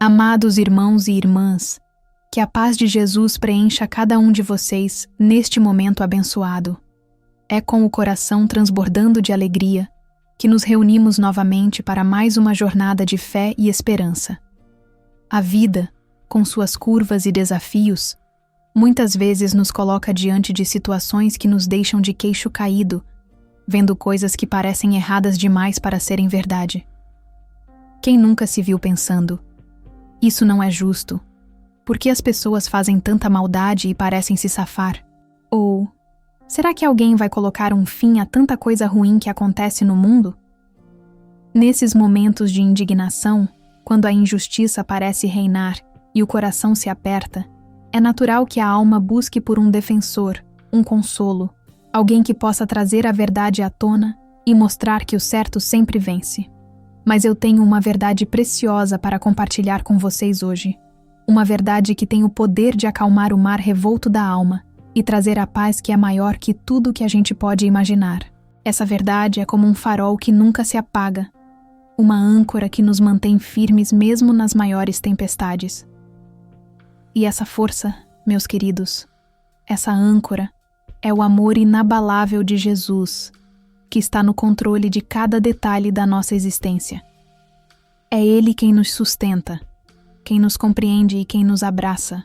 Amados irmãos e irmãs, que a paz de Jesus preencha cada um de vocês neste momento abençoado. É com o coração transbordando de alegria que nos reunimos novamente para mais uma jornada de fé e esperança. A vida, com suas curvas e desafios, muitas vezes nos coloca diante de situações que nos deixam de queixo caído, vendo coisas que parecem erradas demais para serem verdade. Quem nunca se viu pensando: isso não é justo? Por que as pessoas fazem tanta maldade e parecem se safar? Ou, será que alguém vai colocar um fim a tanta coisa ruim que acontece no mundo? Nesses momentos de indignação, quando a injustiça parece reinar e o coração se aperta, é natural que a alma busque por um defensor, um consolo, alguém que possa trazer a verdade à tona e mostrar que o certo sempre vence. Mas eu tenho uma verdade preciosa para compartilhar com vocês hoje. Uma verdade que tem o poder de acalmar o mar revolto da alma e trazer a paz que é maior que tudo que a gente pode imaginar. Essa verdade é como um farol que nunca se apaga, uma âncora que nos mantém firmes mesmo nas maiores tempestades. E essa força, meus queridos, essa âncora, é o amor inabalável de Jesus, que está no controle de cada detalhe da nossa existência. É Ele quem nos sustenta, quem nos compreende e quem nos abraça,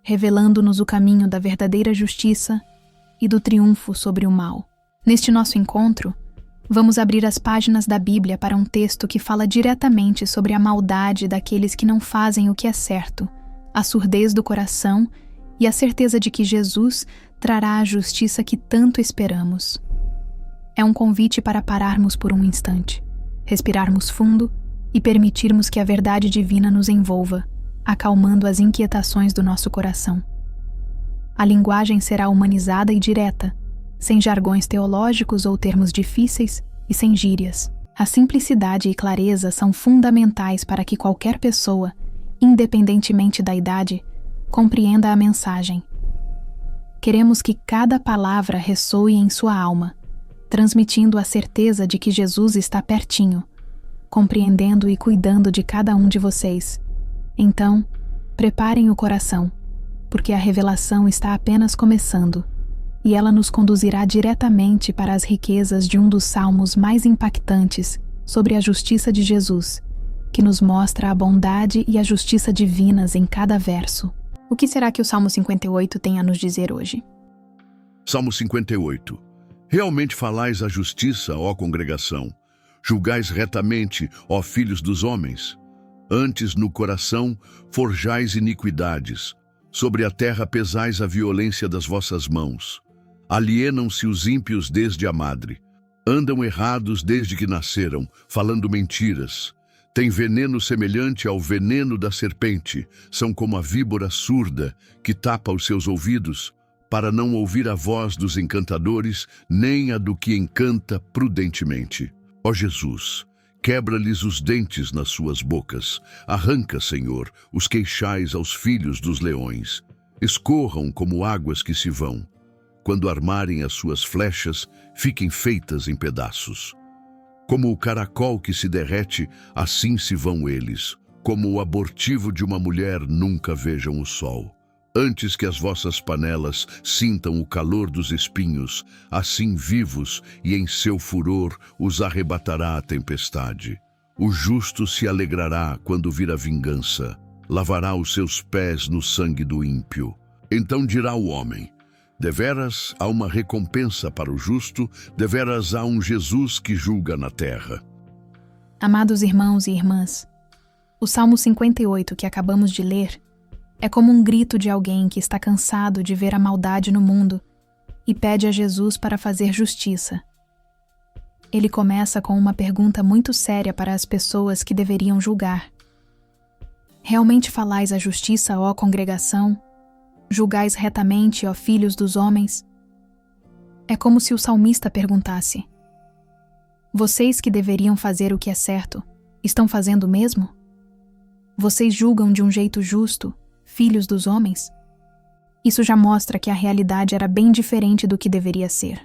revelando-nos o caminho da verdadeira justiça e do triunfo sobre o mal. Neste nosso encontro, vamos abrir as páginas da Bíblia para um texto que fala diretamente sobre a maldade daqueles que não fazem o que é certo, a surdez do coração e a certeza de que Jesus trará a justiça que tanto esperamos. É um convite para pararmos por um instante, respirarmos fundo e permitirmos que a verdade divina nos envolva, acalmando as inquietações do nosso coração. A linguagem será humanizada e direta, sem jargões teológicos ou termos difíceis e sem gírias. A simplicidade e clareza são fundamentais para que qualquer pessoa, independentemente da idade, compreenda a mensagem. Queremos que cada palavra ressoe em sua alma, transmitindo a certeza de que Jesus está pertinho, compreendendo e cuidando de cada um de vocês. Então, preparem o coração, porque a revelação está apenas começando, e ela nos conduzirá diretamente para as riquezas de um dos salmos mais impactantes sobre a justiça de Jesus, que nos mostra a bondade e a justiça divinas em cada verso. O que será que o Salmo 58 tem a nos dizer hoje? Salmo 58. Realmente falais a justiça, ó congregação. Julgais retamente, ó filhos dos homens. Antes no coração forjais iniquidades. Sobre a terra pesais a violência das vossas mãos. Alienam-se os ímpios desde a madre. Andam errados desde que nasceram, falando mentiras. Têm veneno semelhante ao veneno da serpente. São como a víbora surda que tapa os seus ouvidos, para não ouvir a voz dos encantadores, nem a do que encanta prudentemente. Ó Jesus, quebra-lhes os dentes nas suas bocas. Arranca, Senhor, os queixais aos filhos dos leões. Escorram como águas que se vão. Quando armarem as suas flechas, fiquem feitas em pedaços. Como o caracol que se derrete, assim se vão eles. Como o abortivo de uma mulher, nunca vejam o sol. Antes que as vossas panelas sintam o calor dos espinhos, assim vivos e em seu furor os arrebatará a tempestade. O justo se alegrará quando vir a vingança, lavará os seus pés no sangue do ímpio. Então dirá o homem: deveras há uma recompensa para o justo, deveras há um Jesus que julga na terra. Amados irmãos e irmãs, o Salmo 58 que acabamos de ler é como um grito de alguém que está cansado de ver a maldade no mundo e pede a Jesus para fazer justiça. Ele começa com uma pergunta muito séria para as pessoas que deveriam julgar. Realmente falais a justiça, ó congregação? Julgais retamente, ó filhos dos homens? É como se o salmista perguntasse: vocês que deveriam fazer o que é certo, estão fazendo o mesmo? Vocês julgam de um jeito justo, filhos dos homens? Isso já mostra que a realidade era bem diferente do que deveria ser.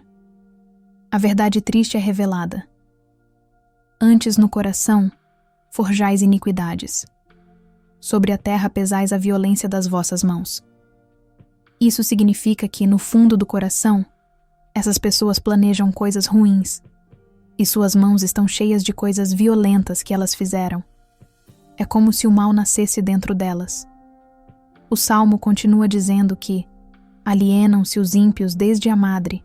A verdade triste é revelada. Antes no coração, forjais iniquidades. sobre a terra pesais a violência das vossas mãos. Isso significa que, no fundo do coração, essas pessoas planejam coisas ruins, e suas mãos estão cheias de coisas violentas que elas fizeram. É como se o mal nascesse dentro delas. O Salmo continua dizendo que alienam-se os ímpios desde a madre,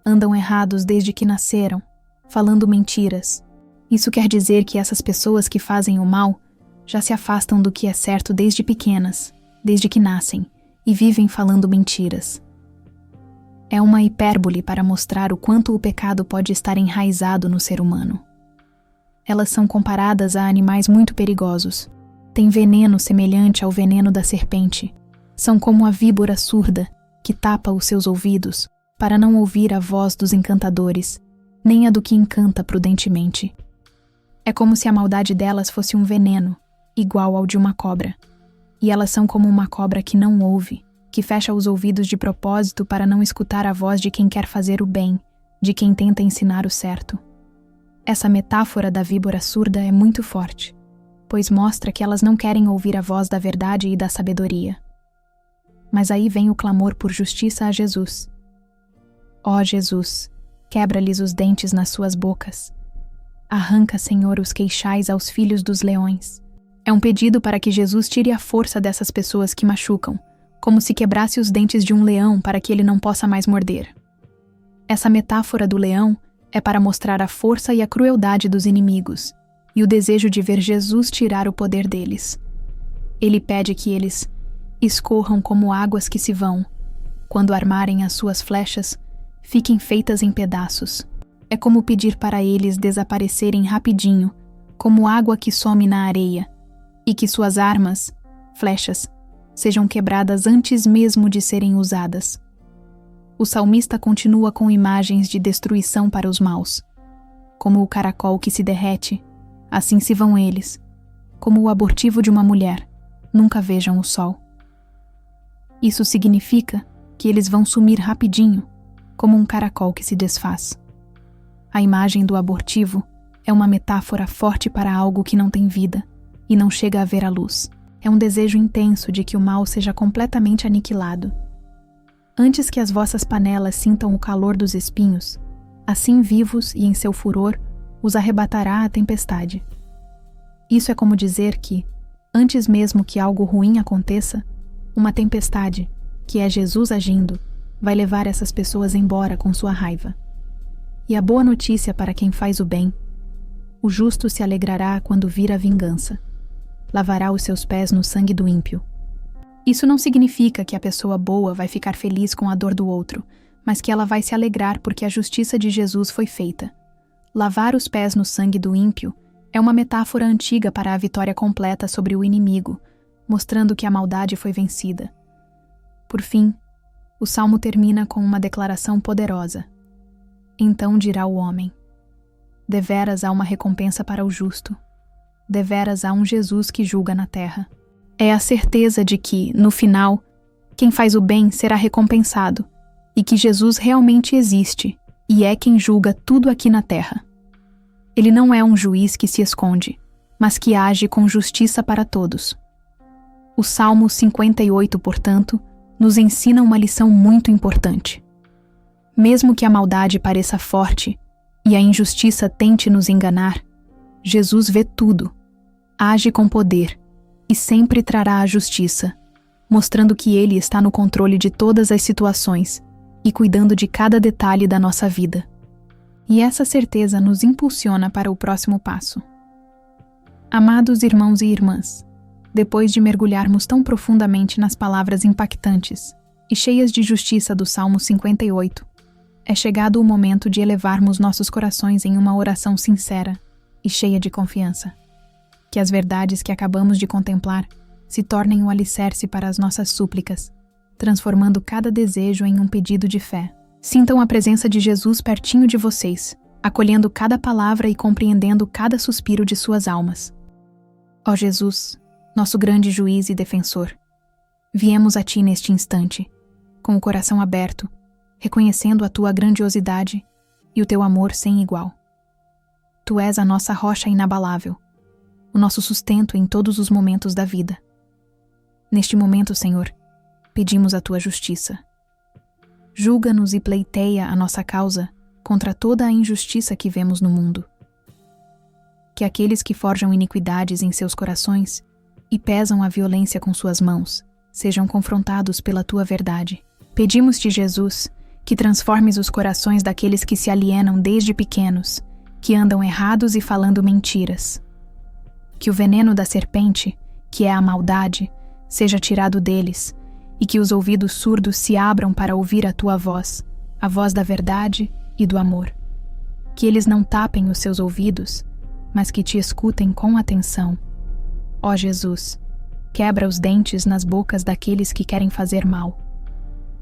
andam errados desde que nasceram, falando mentiras. Isso quer dizer que essas pessoas que fazem o mal já se afastam do que é certo desde pequenas, desde que nascem, e vivem falando mentiras. É uma hipérbole para mostrar o quanto o pecado pode estar enraizado no ser humano. Elas são comparadas a animais muito perigosos. Têm veneno semelhante ao veneno da serpente. São como a víbora surda, que tapa os seus ouvidos para não ouvir a voz dos encantadores, nem a do que encanta prudentemente. É como se a maldade delas fosse um veneno, igual ao de uma cobra. E elas são como uma cobra que não ouve, que fecha os ouvidos de propósito para não escutar a voz de quem quer fazer o bem, de quem tenta ensinar o certo. Essa metáfora da víbora surda é muito forte, pois mostra que elas não querem ouvir a voz da verdade e da sabedoria. Mas aí vem o clamor por justiça a Jesus. Ó Jesus, quebra-lhes os dentes nas suas bocas. Arranca, Senhor, os queixais aos filhos dos leões. É um pedido para que Jesus tire a força dessas pessoas que machucam, como se quebrasse os dentes de um leão para que ele não possa mais morder. Essa metáfora do leão é para mostrar a força e a crueldade dos inimigos, e o desejo de ver Jesus tirar o poder deles. Ele pede que eles escorram como águas que se vão. Quando armarem as suas flechas, fiquem feitas em pedaços. É como pedir para eles desaparecerem rapidinho, como água que some na areia, e que suas armas, flechas, sejam quebradas antes mesmo de serem usadas. O salmista continua com imagens de destruição para os maus. Como o caracol que se derrete, assim se vão eles. Como o abortivo de uma mulher, nunca vejam o sol. Isso significa que eles vão sumir rapidinho, como um caracol que se desfaz. A imagem do abortivo é uma metáfora forte para algo que não tem vida e não chega a ver a luz. É um desejo intenso de que o mal seja completamente aniquilado. Antes que as vossas panelas sintam o calor dos espinhos, assim vivos e em seu furor, os arrebatará a tempestade. Isso é como dizer que, antes mesmo que algo ruim aconteça, uma tempestade, que é Jesus agindo, vai levar essas pessoas embora com sua raiva. E a boa notícia para quem faz o bem: o justo se alegrará quando vir a vingança. Lavará os seus pés no sangue do ímpio. Isso não significa que a pessoa boa vai ficar feliz com a dor do outro, mas que ela vai se alegrar porque a justiça de Jesus foi feita. Lavar os pés no sangue do ímpio é uma metáfora antiga para a vitória completa sobre o inimigo, mostrando que a maldade foi vencida. Por fim, o salmo termina com uma declaração poderosa. Então dirá o homem: deveras há uma recompensa para o justo. Deveras há um Jesus que julga na terra. É a certeza de que, no final, quem faz o bem será recompensado, e que Jesus realmente existe e é quem julga tudo aqui na terra. Ele não é um juiz que se esconde, mas que age com justiça para todos. O Salmo 58, portanto, nos ensina uma lição muito importante. Mesmo que a maldade pareça forte e a injustiça tente nos enganar, Jesus vê tudo, age com poder e sempre trará a justiça, mostrando que Ele está no controle de todas as situações e cuidando de cada detalhe da nossa vida. E essa certeza nos impulsiona para o próximo passo. Amados irmãos e irmãs, depois de mergulharmos tão profundamente nas palavras impactantes e cheias de justiça do Salmo 58, é chegado o momento de elevarmos nossos corações em uma oração sincera e cheia de confiança. Que as verdades que acabamos de contemplar se tornem um alicerce para as nossas súplicas, transformando cada desejo em um pedido de fé. Sintam a presença de Jesus pertinho de vocês, acolhendo cada palavra e compreendendo cada suspiro de suas almas. Ó Jesus, nosso grande juiz e defensor, viemos a Ti neste instante, com o coração aberto, reconhecendo a Tua grandiosidade e o Teu amor sem igual. Tu és a nossa rocha inabalável, o nosso sustento em todos os momentos da vida. Neste momento, Senhor, pedimos a tua justiça. Julga-nos e pleiteia a nossa causa contra toda a injustiça que vemos no mundo. Que aqueles que forjam iniquidades em seus corações e pesam a violência com suas mãos sejam confrontados pela tua verdade. Pedimos-te, Jesus, que transformes os corações daqueles que se alienam desde pequenos, que andam errados e falando mentiras. Que o veneno da serpente, que é a maldade, seja tirado deles, e que os ouvidos surdos se abram para ouvir a tua voz, a voz da verdade e do amor. Que eles não tapem os seus ouvidos, mas que te escutem com atenção. Ó Jesus, quebra os dentes nas bocas daqueles que querem fazer mal.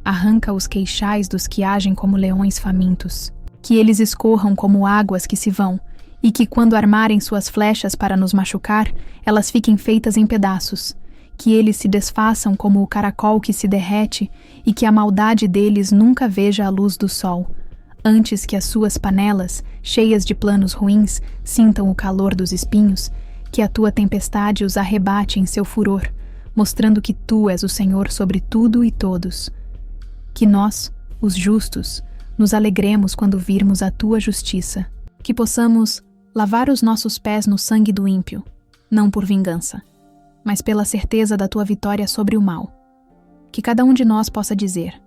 Arranca os queixais dos que agem como leões famintos. Que eles escorram como águas que se vão, e que quando armarem suas flechas para nos machucar, elas fiquem feitas em pedaços. Que eles se desfaçam como o caracol que se derrete, e que a maldade deles nunca veja a luz do sol, antes que as suas panelas, cheias de planos ruins, sintam o calor dos espinhos, que a tua tempestade os arrebate em seu furor, mostrando que tu és o Senhor sobre tudo e todos. Que nós, os justos, nos alegremos quando virmos a tua justiça. Que possamos lavar os nossos pés no sangue do ímpio, não por vingança, mas pela certeza da tua vitória sobre o mal. Que cada um de nós possa dizer: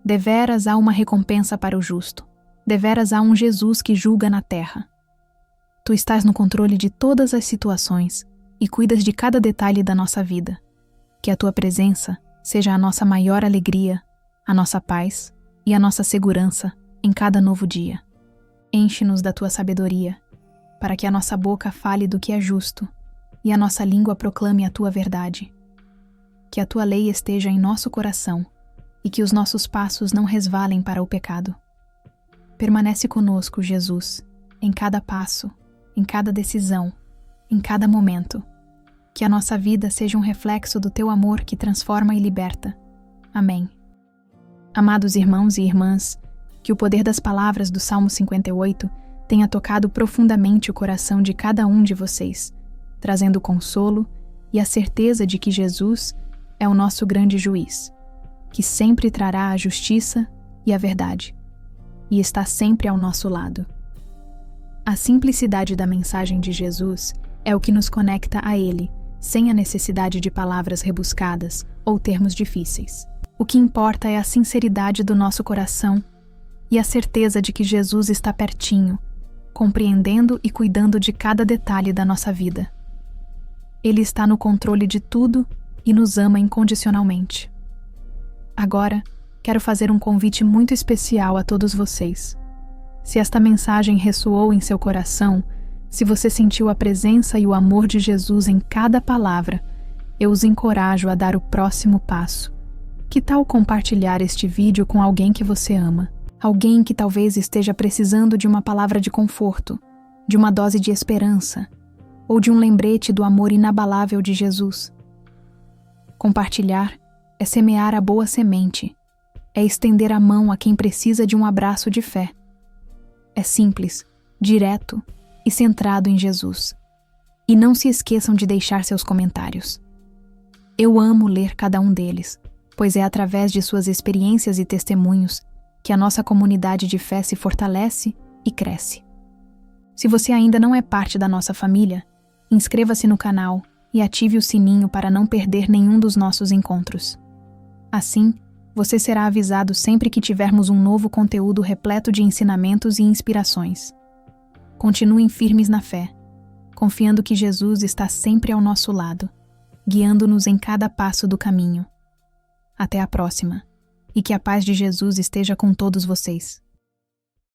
deveras há uma recompensa para o justo, deveras há um Jesus que julga na terra. Tu estás no controle de todas as situações e cuidas de cada detalhe da nossa vida. Que a tua presença seja a nossa maior alegria, a nossa paz e a nossa segurança em cada novo dia. Enche-nos da tua sabedoria, para que a nossa boca fale do que é justo e a nossa língua proclame a tua verdade. Que a tua lei esteja em nosso coração e que os nossos passos não resvalem para o pecado. Permanece conosco, Jesus, em cada passo, em cada decisão, em cada momento. Que a nossa vida seja um reflexo do teu amor que transforma e liberta. Amém. Amados irmãos e irmãs, que o poder das palavras do Salmo 58 tenha tocado profundamente o coração de cada um de vocês, trazendo consolo e a certeza de que Jesus é o nosso grande juiz, que sempre trará a justiça e a verdade, e está sempre ao nosso lado. A simplicidade da mensagem de Jesus é o que nos conecta a Ele, sem a necessidade de palavras rebuscadas ou termos difíceis. O que importa é a sinceridade do nosso coração e a certeza de que Jesus está pertinho, compreendendo e cuidando de cada detalhe da nossa vida. Ele está no controle de tudo e nos ama incondicionalmente. Agora, quero fazer um convite muito especial a todos vocês. Se esta mensagem ressoou em seu coração, se você sentiu a presença e o amor de Jesus em cada palavra, eu os encorajo a dar o próximo passo. Que tal compartilhar este vídeo com alguém que você ama? Alguém que talvez esteja precisando de uma palavra de conforto, de uma dose de esperança, ou de um lembrete do amor inabalável de Jesus. Compartilhar é semear a boa semente, é estender a mão a quem precisa de um abraço de fé. É simples, direto e centrado em Jesus. E não se esqueçam de deixar seus comentários. Eu amo ler cada um deles, pois é através de suas experiências e testemunhos que a nossa comunidade de fé se fortalece e cresce. Se você ainda não é parte da nossa família, inscreva-se no canal e ative o sininho para não perder nenhum dos nossos encontros. Assim, você será avisado sempre que tivermos um novo conteúdo repleto de ensinamentos e inspirações. Continuem firmes na fé, confiando que Jesus está sempre ao nosso lado, guiando-nos em cada passo do caminho. Até a próxima, e que a paz de Jesus esteja com todos vocês.